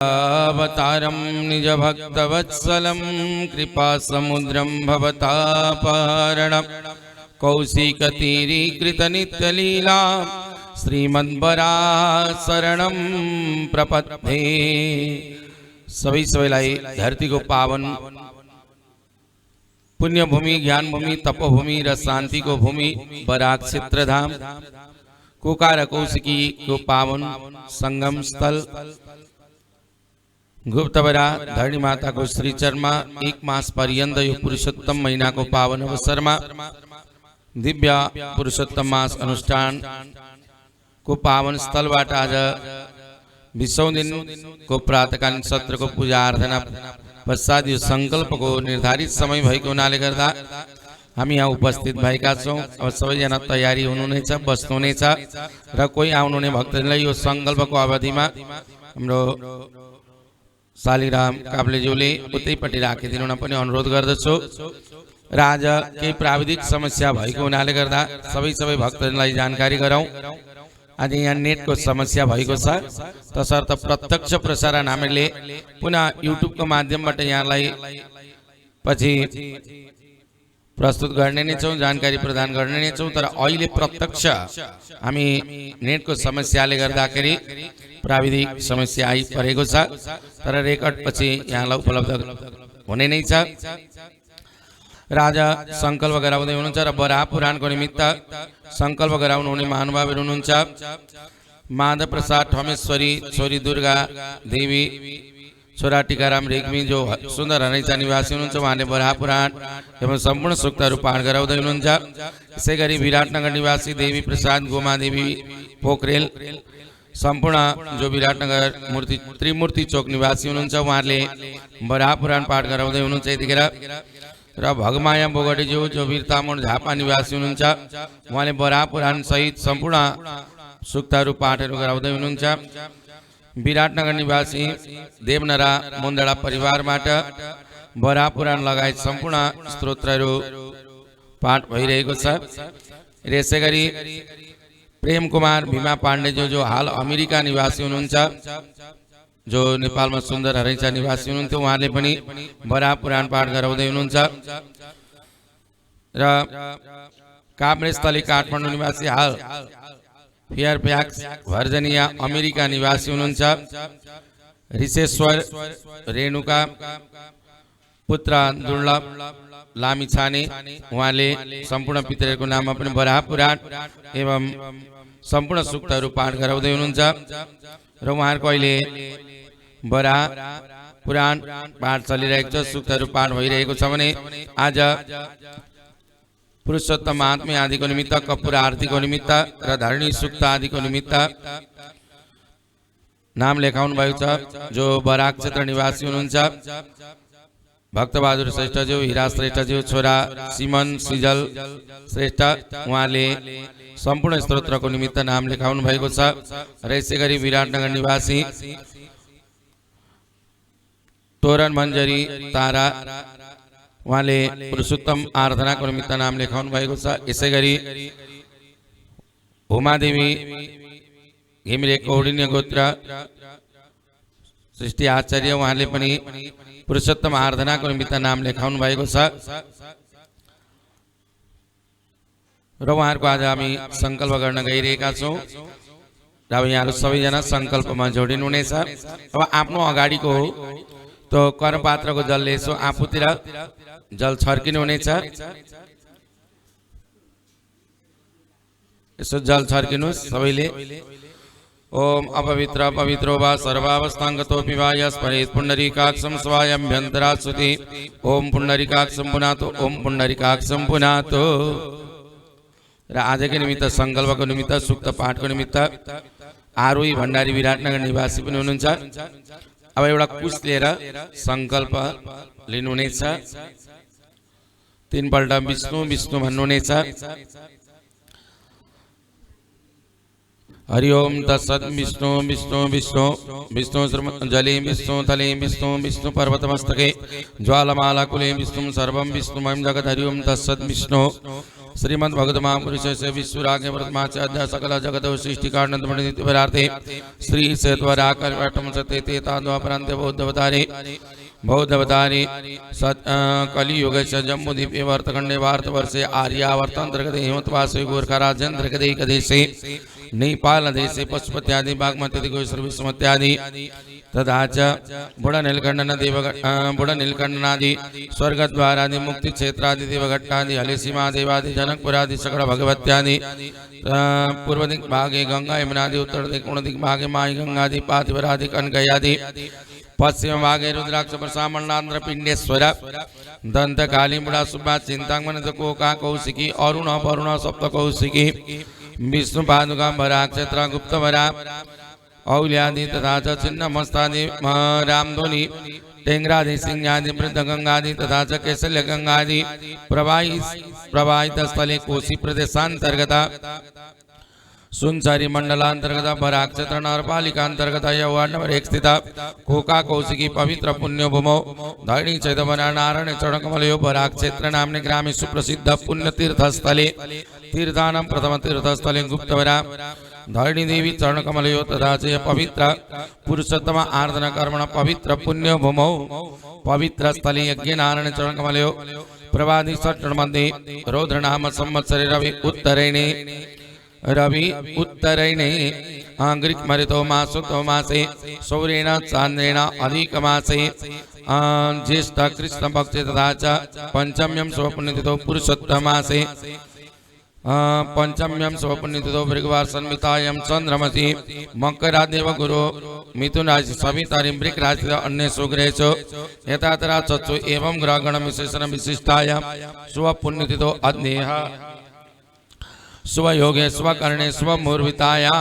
अवतारं निजभक्तवत्सलं कृपासमुद्रं भवतापारणं कौशिकतीरीकृतनित्यलीला श्रीमद्वराशरणं प्रपद्ये। सभी सवेलाई धरती को पावन पुण्य भूमि, ज्ञान भूमि, तपोभूमि, शांति को भूमि बराक क्षेत्रधाम कुकार कौशिकी को पावन संगम स्थल गुप्तबरा धरणी माता को श्री चरमा एक मास पर्यंत यो पुरुषोत्तम महीना को पावन अवसर में दिव्य पुरुषोत्तम मास अनुष्ठान को पावन स्थल बाट आज 20औं दिन को प्रातःकालीन सत्र को पूजा आराधना पश्चात यो संकल्प को निर्धारित समय भएको हुनाले गर्दा हामी यहाँ उपस्थित भएका छौं। अब सबैजना तयारी हुनुहुनेछ, बस्नुहुनेछ र कोही आउनुहुने भक्तजनलाई यो संकल्पको अवधिमा हाम्रो शालिग्राम काफ्लेज्यूले उतैपट्टि राखिदिनुन पनि अनुरोध गर्दछु। र आज केही प्राविधिक समस्या भएको हुनाले गर्दा सबै भक्तजनलाई जानकारी गराउँ। आज यहाँ नेटको समस्या भएको छ, तसर्थ प्रत्यक्ष प्रसारण हामीले पुनः युट्युबको माध्यमबाट यहाँलाई पछि प्रस्तुत गर्ने नै छौं, जानकारी प्रदान गर्ने नै छौं। तर अहिले प्रत्यक्ष हामी नेटको समस्याले गर्दाखेरि प्राविधिक समस्या आइपरेको छ, तर रेकर्ड पछि यहाँलाई उपलब्ध हुने नै छ। राजा संकल्प गराउँदै हुनुहुन्छ र बराह पुराणको निमित्त संकल्प गराउनु हुने महानुभावहरू हुनुहुन्छ। माधव प्रसाद ठमेश्वरी, छोरी दुर्गा देवी, छोरा टीकाराम रेग्मी जो सुन्दर हनैचा निवासी हुनुहुन्छ, उहाँले बराह पुराण एवं सम्पूर्ण सूक्तहरू पाठ गराउँदै हुनुहुन्छ। यसैगरी विराटनगर निवासी देवी प्रसाद गोमा देवी पोखरेल सम्पूर्ण जो विराटनगर त्रिमूर्ति चोक निवासी हुनुहुन्छ, उहाँले बराह पुराण पाठ गराउँदै हुनुहुन्छ यतिखेर। र भगमाया बोगटीज्यू जो वीरतामोड झापा निवासी हुनुहुन्छ, उहाँले बराह पुराण सहित सम्पूर्ण सूक्तहरू पाठहरू गराउँदै हुनुहुन्छ। विराटनगर निवासी देवनरा मुन्दडा परिवारबाट बराह पुराण लगायत सम्पूर्ण स्तोत्रहरू पाठ भइरहेको छ। यसैगरी प्रेम कुमार भीमा पाण्डेज्यू जो हाल अमेरिका निवासी हुनुहुन्छ, जो नेपालमा सुन्दर हरैचा निवासी हुनुहुन्थ्यो, उहाँले पनि बराह पुराण पाठ गराउँदै हुनुहुन्छ। र काभ्रेस्थली काठमाडौँ निवासी हाल फेयरफ्याक्स भर्जिनिया अमेरिका निवासी हुनुहुन्छ, ऋषेश्वर रेणुका पुत्र दुर्लभ लामिछाने, उहाँले सम्पूर्ण पितरहरूको नाममा पनि बराह पुराण एवं सम्पूर्ण सूक्तहरू पाठ गराउँदै हुनुहुन्छ। र उहाँहरूको अहिले बराह पुराण पाठ चलिरहेको छ, सूक्तहरू पाठ भइरहेको छ भने आज पुरुषोत्तम महात्म्य आदिको निमित्त, कपूर आरतीको निमित्त र धरणी सूक्त आदिको निमित्त नाम लेखाउनु भएको छ। जो बराक क्षेत्र निवासी हुनुहुन्छ भक्तबहादुर श्रेष्ठज्यू, हिरा श्रेष्ठज्यू, छोरा सिमन सिजल श्रेष्ठ, उहाँले सम्पूर्ण स्तोत्रको निमित्त नाम लेखाउनु भएको छ। र यसैगरी विराटनगर निवासी तोरण मञ्जरी तारा, उहाँले पुरुषोत्तम आराधनाको निमित्त नाम लेखाउनु भएको छ। यसैगरी उमादेवी घिमिरे कौडिन्य गोत्र सृष्टि आचार्य, उहाँले पनि पुरुषोत्तम आराधनाको निमित्त नाम लेखाउनु भएको छ। र उहाँहरूको आज हामी संकल्प गर्न गइरहेका छौँ। र अब यहाँहरू सबैजना संकल्पमा जोडिनुहुनेछ। अब आफ्नो अगाडिको हो तो कर्मपात्रको जलले यसो आफूतिर जल छर्किनु हुनेछ। यसो जल छर्किनुहोस् सबैले। ओम अपवित्र पवित्रो वा सर्वावस्थांगतोऽपि वा यस्परेत् पुण्डरीकाक्षं स्वायम्भ्यन्तराश्रुति। ओम पुण्डरीकाक्षं पुनातो, ओम पुण्डरीकाक्षं पुनातो। र आजकै निमित्त संकल्पको निमित्त, सूक्त पाठको निमित्त आरोही भण्डारी विराटनगर निवासी पनि हुनुहुन्छ। अब एउटा कुश लिएर संकल्प लिनुहुनेछ। 3 पल्ट विष्णु विष्णु भन्नुहुनेछ। हरि ओम तत्सत्। विष्णु विष्णु विष्णु विष्णु जले विष्णु थले विष्णु विष्णु पर्वतमस्तके ज्वालमालाकुले विष्णु सर्वं विष्णुमयं जगत्। हरि ओम तत्सत्। विष्णु श्रीमद् भगवत महापुरुषस्य विश्वरागे वर्तमानस्य अद्य सकल जगत सृष्टि कारणं नित्यपरार्थे श्री सेत्वराकर्वटं सतेते ताद्वापरान्ते बौद्धवतारे कलियुगस्य जम्बूद्वीपे वर्तखण्डे भारतवर्षे आर्यावर्तान्तर्गते हिमत्वासे गोरखाराज्यान्तर्गते नेपालदेशे पशुपत्यादि बागमती गोश्रविस्मत्यादि तथा च बुढ़नीलकंडनादि स्वर्गद्वारादि मुक्ति क्षेत्रादि देवघट्टादि हलेसीमा देवादि जनकपुरादि सकल भगवत्यादि पूर्व दिक् भागे गंगा यमुनादि उत्तर दिक् दिक् भागे माई गंगादि पातिवरादि कनकयादि पश्चिम भागे रुद्राक्ष प्रसामण्डांध्र पिंडेश्वर दंत काली मुड़ा सुब्बा चिंतामण कोका कौशिकी अरुण वरुण सप्त कौशिकी विष्णु पादुका भरा क्षेत्र गुप्त भरा औल्यादि तथा च चिन्ह मस्तादि रामधोनी टेंगरादि सिंहादि वृद्ध गंगादि तथा च कैसल्य गंगादि प्रवाहित स्थले कोशी प्रदेशांतर्गत सुनसारी मंडलांतर्गत बराक क्षेत्र नगरपालिकांतर्गत वार्ड नंबर 1 स्थित कोका कौशिकी पवित्र पुण्य भूमौ धैणी चैतवना नारायण चरणकमलयो बराक क्षेत्र नामने ग्रामे सुप्रसिद्ध पुण्य तीर्थस्थले तीर्थानां प्रथम तीर्थस्थले गुप्तवरा धैणी देवी चरणकमलयो तथा च पवित्र पुरुषोत्तम आराधना कर्मण पवित्र पुण्य भूमौ पवित्र स्थले यज्ञ नारायण चरणकमलयो प्रवादि षट्मध्ये रौद्रनाम संवत्सरे रवि उत्तरैणे ग्रीक मरितो मासे सौरेण चांद्रेण अधिक मासे ज्येष्ठ कृष्ण पक्षे तथा च पंचम्यं स्वपुण्यतिथौ पुरुषोत्तम मासे पंचम्यं स्वपुण्यतिथौ भृगवार संहितायां चंद्रमसि मकरादेव गुरु मिथुन राशि सवितारि वृक राशि अन्य सुग्रहेषु यथातरा चक्षु एवं ग्रहगण विशेषण विशिष्टायां स्वपुण्यतिथौ अग्नेह स्वयोगे स्वकर्णे स्वमूर्विताया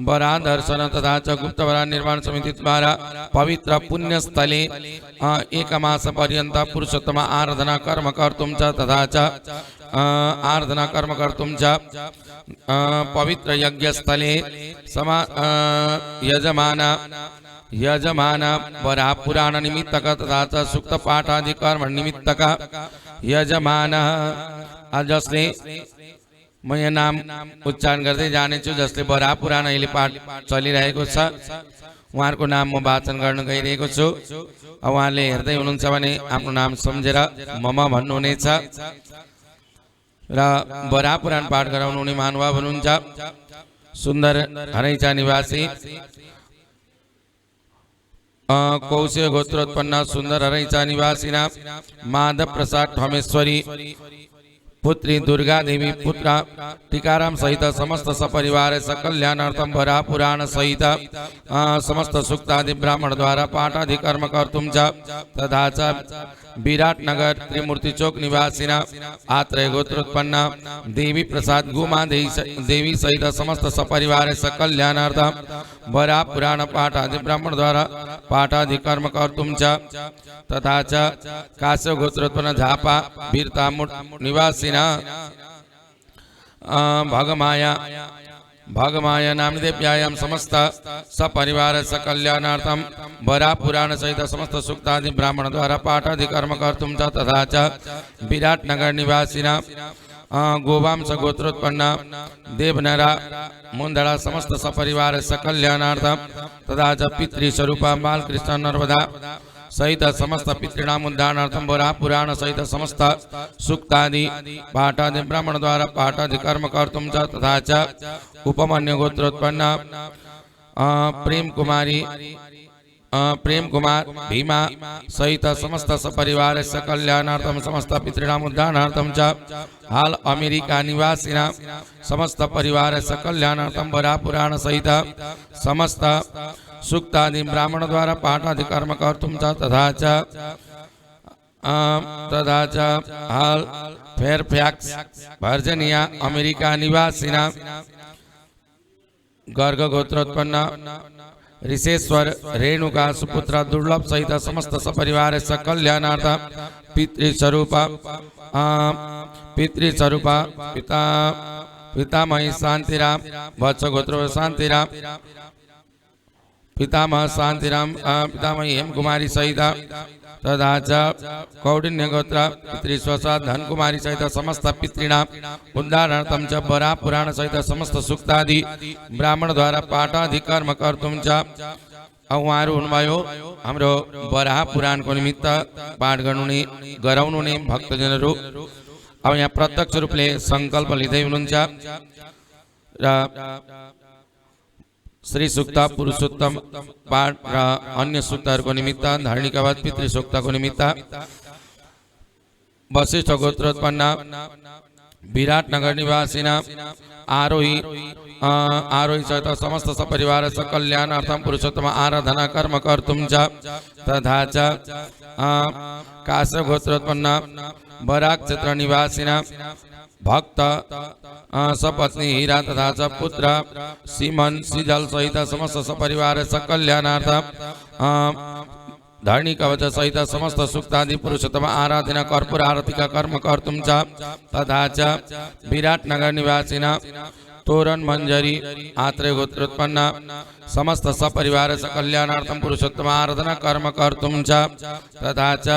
वरा दर्शन तथा च गुप्तवरा निर्माण समिति द्वारा पवित्र पुण्य स्थले एक मास पर्यंत पुरुषोत्तम आराधना कर्म कर्तुं च तथा च आराधना कर्म कर्तुं च पवित्र यज्ञ स्थले यजमान वरा पुराण निमित्तक तथा च सूक्त पाठादि कर्म निमित्तक यजमान जसले म यहाँ नाम उच्चारण गर्दै जानेछु जसले बरा पुराण अहिले पाठ चलिरहेको छ उहाँहरुको नाम म वाचन गर्न गइरहेको छु उहाँले हेर्दै हुनुहुन्छ भने आफ्नो नाम सम्झेर मम भन्नुहुनेछ र बरा पुराण पाठ गराउनु हुने महानुभाव हुनुहुन्छ सुन्दर हरैचा निवासी कौशे गोत्रोत्पन्न सुन्दर हरैचा निवासिना माधव प्रसाद ठमेश्वरी पुत्री दुर्गा देवी पुत्र टीकाराम सहित समस्त सपरिवार सकल्याणार्थं वरा पुराण सहित समस्त सूक्तादि ब्राह्मण द्वारा पाठादि कर्म कर्तुं च तथा च विराटनगर त्रिमूर्ति चौक निवासिना आत्रेय गोत्रोत्पन्न देवी प्रसाद गुमा देवी सहित समस्त सपरिवार सकल्याणार्थं वरा पुराण पाठादि ब्राह्मण द्वारा पाठादि कर्म कर्तुं च तथा च काश्यप गोत्रोत्पन्न झापा वीरता निवासिना भगमाया नामनी देव्यायां समस्त सपरिवार सकल्याणार्थं वरा पुराण सहित समस्त सूक्तादि ब्राह्मण द्वारा पाठादि कर्म कर्तुं च तथा च विराटनगर निवासिना गोवांश गोत्रोत्पन्न देवनरा मुंदड़ा समस्त सपरिवार सकल्याणार्थं तथा च पितृस्वरूपा बालकृष्ण नर्मदा सहित समस्त पितॄणाम उद्धारणार्थं वरा पुराण सहित समस्त सूक्तादि पाठादि ब्राह्मण द्वारा पाठादि कर्म कर्तुं च तथा च उपमन्यु गोत्रोत्पन्न प्रेम कुमार भीमा सहित समस्त सपरिवार सकल्याणार्थं समस्त पितॄणाम उद्धारणार्थं च हाल अमेरिका निवासिना समस्त परिवार सकल्याणार्थं वरा पुराण सहित समस्त सूक्तादि ब्राह्मण द्वारा पाठादि कर्म कर्तुं च तथा च हाल फेयरफैक्स वर्जीनिया अमेरिका निवासिना गर्ग गोत्रोत्पन्न ऋषेश्वर रेणुका सुपुत्र दुर्लभ सहित समस्त सपरिवार सकल्याणार्थ पितृस्वरूप पितामही शांतिराम वत्स गोत्र शांतिराम पितामह शांतिराम पितामही हेमकुमारी सहित तथा च कौंडिन्य गोत्र पितृस्वसा धनकुमारी सहित समस्त पितॄणां उद्धारणार्थं च वराह पुराण सहित समस्त सूक्तादि ब्राह्मण द्वारा पाठादि कर्म कर्तुं च उहाँहरू हुनुभयो हाम्रो वराह पुराणको निमित्त पाठ गर्नु गराउनु ने भक्तजनहरू अब यहाँ प्रत्यक्ष रूपले संकल्प लिँदै हुनुहुन्छ र श्री सूक्त पुरुषोत्तम पाठ र अन्य सूक्तहरूको निमित्त धरणिकावत पितृ सूक्तको निमित्त वशिष्ठ गोत्रोत्पन्न विराटनगर निवासिना आरोही सहित समस्त सपरिवार सकल्याणार्थं पुरुषोत्तम आराधना कर्म कर्तुं च तथा च काश्यप गोत्रोत्पन्न बराक क्षेत्र निवासिना भक्त सपत्नी हीरा तथा च पुत्र सीमन सिजल सहित समस्त सपरिवार सकल्याणार्थ धरणी कवच सहित समस्त सूक्तादि पुरुषोत्तम आराधना कर्पूर आरती का कर्म कर्तुं च तथा च विराटनगर निवासिना तोरण मंजरी आत्रेय गोत्रोत्पन्न समस्त सपरिवार सकल्याणार्थं पुरुषोत्तम आराधना कर्म कर्तुं च तथा च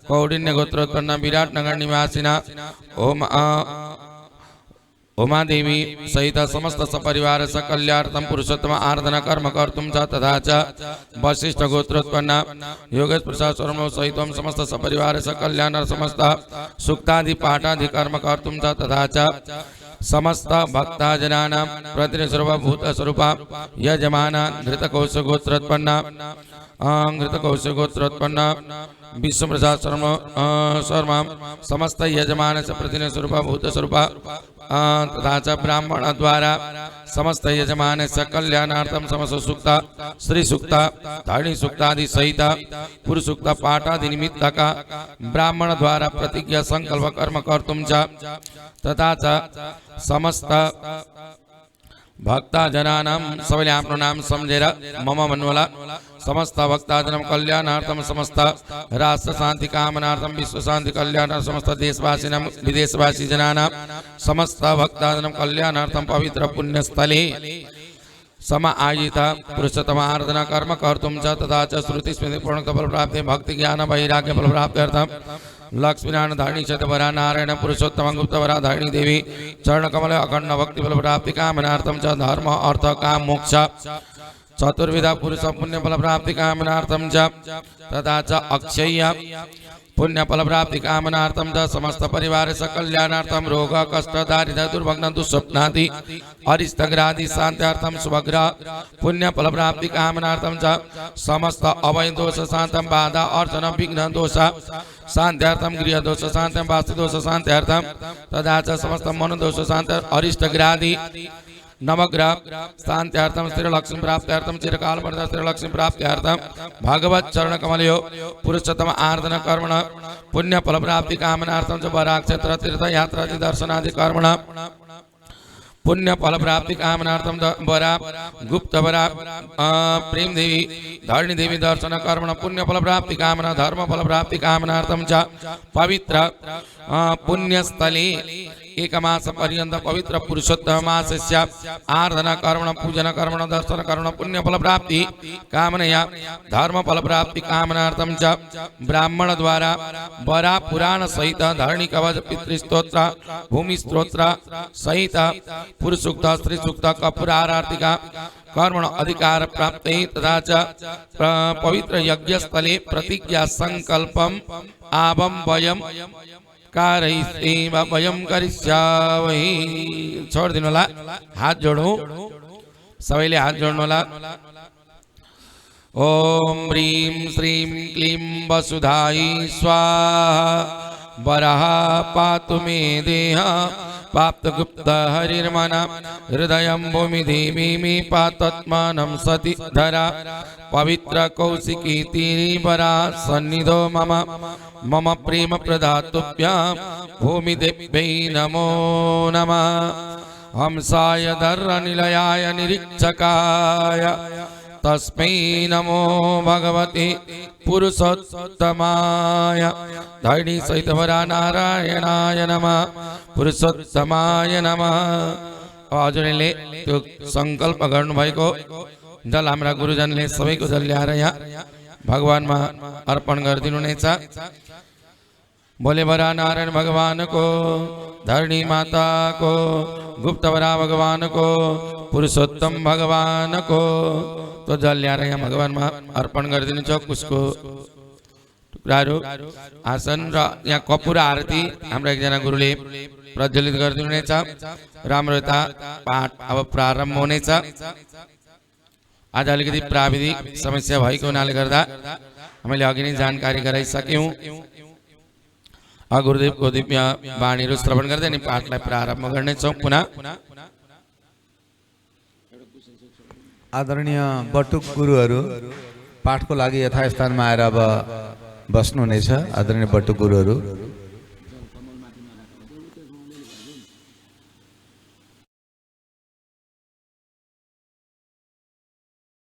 कौंडिन्य गोत्रोत्पन्न विराटनगर निवासिना उमादेवी सहित समस्त सपरिवार सकल्यार्थं पुरुषोत्तम आराधना कर्म कर्तुं च तथा च वशिष्ठ गोत्रोत्पन्न योगेश प्रसाद स्वरम सहित समस्त सपरिवार सकल्याणार्थ समस्त सूक्तादि पाठादि कर्म कर्तुं च तथा च समस्त भक्तजनानां प्रतिनिधिस्वरूप भूतस्वरूप यजमाना घृतकौशगोत्रोत्पन्न घृतकौशगोत्रोत्पन्न विष्णुप्रसाद शर्मा समस्त यजमान से प्रतिनिधिस्वरूप भूतस्वरूप तथा च ब्राह्मण द्वारा समस्त यजमान सकल्याणार्थं समस्त सूक्त श्री सूक्त धरणी सूक्तादि सहित पुरुष सूक्त पाठादि निमित्त का ब्राह्मण द्वारा प्रतिज्ञा संकल्प कर्म कर्तुं च तथा च समस्त भक्तजनानां सबैले आफ्नो नाम सम्झेर मम भन्नुहोला समस्त भक्तजनम कल्याणार्थम समस्त राष्ट्र शान्ति कामनार्थम विश्व शान्ति कल्याणार्थम समस्त देशवासिनां विदेशवासी जनानां समस्त भक्तजनम कल्याणार्थम पवित्र पुण्यस्थले समाआयित पुरुषोत्तम आराधना कर्म कर्तुं च तथा च श्रुति स्मृति पूर्णता फल प्राप्ति भक्ति ज्ञान वैराग्य फल प्राप्त्यर्थम लक्ष्मीनारायण धरणी चतवरा नारायण पुरुषोत्तम गुप्तवरा धरणी देवी चरण कमल अखंड भक्ति फल प्राप्ति कामनार्थम च धर्म अर्थ काम मोक्ष चतुर्विधा पुरुष पुण्य फल प्राप्ति कामनार्थम च तथा च अक्षय पुण्य फल प्राप्ति कामनार्थम च समस्त परिवार सकल्याणार्थम रोग कष्ट दारिद्र्य दुर्भग्न दुस्वप्नादि अरिष्टग्रादि शांत्यार्थम शुभग्रह पुण्य फल प्राप्ति कामनार्थम च समस्त अवय दोष शांतम बाधा अर्चन विघ्न दोष शांत्यार्थम गृह दोष शांतम वास्तु दोष शांत्यार्थम तथा च समस्त मन दोष शांत अरिष्टग्रादि नवग्रह शांत्यार्थम स्थिर लक्ष्मी प्राप्त्यार्थम चिरकाल वर्ध स्थिर लक्ष्मी प्राप्त्यार्थम भगवत चरण कमलयो पुरुषोत्तम आराधना कर्मण पुण्य फल प्राप्ति कामनार्थम च वराह क्षेत्र तीर्थ यात्रा दर्शनादि कर्मण पुण्य फल प्राप्ति कामनार्थम वरा गुप्त वरा प्रेम देवी धरणी देवी दर्शन कर्मण पुण्य फल प्राप्ति कामना धर्म फल प्राप्ति कामनार्थम च पवित्र पुण्यस्थले एक मास पर्यंत पवित्र पुरुषोत्तम मासस्य आराधना कर्मण पूजन कर्मण दर्शन कर्मण पुण्य फल प्राप्ति कामनया धर्म फल प्राप्ति कामनार्थम च ब्राह्मण द्वारा वरा पुराण सहित धरणी कवच पितृस्तोत्र भूमि स्तोत्र सहित पुरुष सूक्त स्त्री सूक्त कपूर आरती का कर्मण अधिकार प्राप्ति तथा च पवित्र यज्ञ स्थले प्रतिज्ञा संकल्पम आबम वयम वयम करिष्यामहि छोड़ दिन वाला हाथ जोड़ो सबैले हाथ जोड़ने वाला ओम ह्रीं श्रीं क्लीं वसुधाय स्वाहा वराह पातु मे देह पाप्त गुप्त हरिर्मन हृदय भूमि देवी मे पात्मानं सति धरा पवित्र कौशिकी तीरीवरा सन्निधो मम मम प्रेम प्रदातुभ्यां भूमि देव्यै नमो नमः हंसाय धर्म निलयाय निरीक्षकाय तस्मै नमो भगवते पुरुषोत्तमाय धरणी सहित वरा नारायणाय नमः पुरुषोत्तमाय नमः। अर्जुनले त्यो संकल्प गर्नुभएको जल हाम्रा गुरुजनले सबैको जल ल्याएर यहाँ भगवानमा अर्पण गरिदिनुहुनेछ। बोलेबरा नारायण भगवान को, धरणी माता को, गुप्तवरा भगवान को, पुरुषोत्तम भगवान को। तो जल ल्याएर यहाँ भगवानमा अर्पण गरिदिनु छ। उसको टुक्राहरू आसन र यहाँ कपुर आरती हाम्रो एकजना गुरुले प्रज्वलित गरिदिनुहुनेछ। राम्रो यता पाठ अब प्रारम्भ हुनेछ। आज अलिकति प्राविधिक समस्या भएको हुनाले गर्दा हामीले अघि नै जानकारी गराइसक्यौं। गुरुदेवको दिव्य वाणीहरू श्रवण गर्दै अनि पाठलाई प्रारम्भ गर्नेछौँ। पुनः आदरणीय बटुक गुरुहरू पाठको लागि यथास्थानमा आएर अब बस्नुहुनेछ। आदरणीय बटुक गुरुहरू